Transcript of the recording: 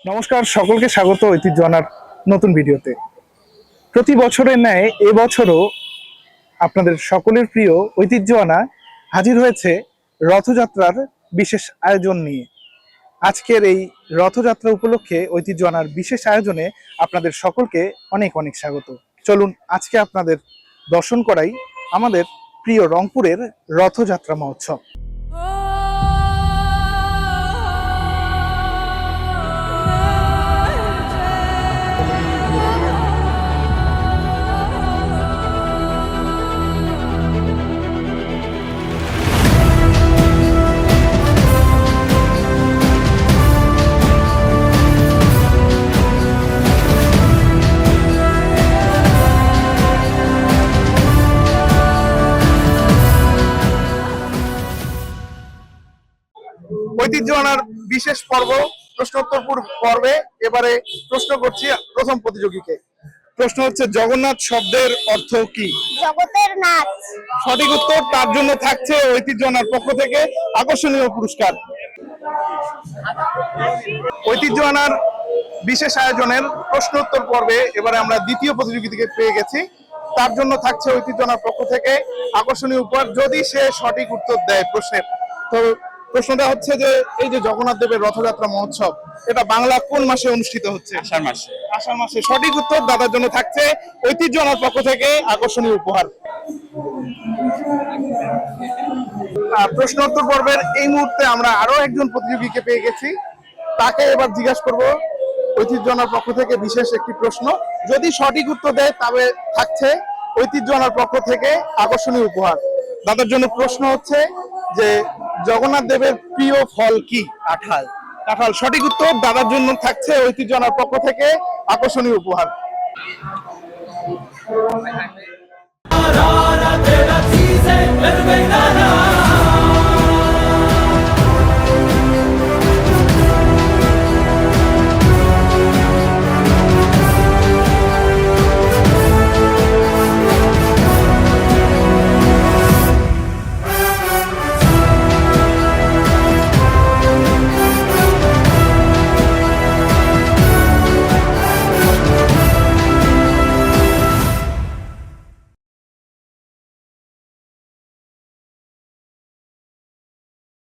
নমস্কার, সকলকে স্বাগত ঐতিহ্য আনার নতুন ভিডিওতে। প্রতি বছরের ন্যায় এবছরও আপনাদের সকলের প্রিয় ঐতিহ্য আনা হাজির হয়েছে রথযাত্রার বিশেষ আয়োজন নিয়ে। আজকের এই রথযাত্রা উপলক্ষে ঐতিহ্য আনার বিশেষ আয়োজনে আপনাদের সকলকে অনেক অনেক স্বাগত। চলুন আজকে আপনাদের দর্শন করাই আমাদের প্রিয় রংপুরের রথযাত্রা মহোৎসব। ঐতিহ্য আনার বিশেষ পর্ব প্রশ্নোত্তর পর্বে এবারে প্রশ্ন করছি প্রথম প্রতিযোগীকে। প্রশ্ন হচ্ছে, জগন্নাথ শব্দের অর্থ কি? জগতের নাথ। সঠিক উত্তর। তার জন্য থাকছে ঐতিহ্য আনার পক্ষ থেকে আকর্ষণীয় পুরস্কার। ঐতিহ্য আনার বিশেষ আয়োজনের প্রশ্নোত্তর পর্বে এবারে আমরা দ্বিতীয় প্রতিযোগীকে পেয়ে গেছি। তার জন্য থাকছে ঐতিহ্য আনার পক্ষ থেকে আকর্ষণীয় উপহার, যদি সে সঠিক উত্তর দেয় প্রশ্নের। তো প্রশ্নটা হচ্ছে যে, এই যে জগন্নাথ দেবের রথযাত্রা মহোৎসব, এটা বাংলা কোন মাসে অনুষ্ঠিত হচ্ছে? আষাঢ় মাসে। আষাঢ় মাসে। সঠিক উত্তর। দাদার জন্য থাকছে ঐতিহ্য আনার পক্ষ থেকে আকর্ষণীয় উপহার। প্রশ্নোত্তর পর্বের এই মুহূর্তে আমরা আরো একজন প্রতিযোগীকে পেয়ে গেছি। তাকে এবার জিজ্ঞাসা করব ঐতিহ্য আনার পক্ষ থেকে বিশেষ একটি প্রশ্ন। যদি সঠিক উত্তর দেয় তবে থাকছে ঐতিহ্য আনার পক্ষ থেকে আকর্ষণীয় উপহার। দাদার জন্য প্রশ্ন হচ্ছে যে, জগন্নাথ দেবের প্রিয় ফল কি? কাঁঠাল। কাঁঠাল। সঠিক উত্তর। দাদার জন্য থাকছে ঐতিহ্য আনার পক্ষ থেকে আকর্ষণীয় উপহার।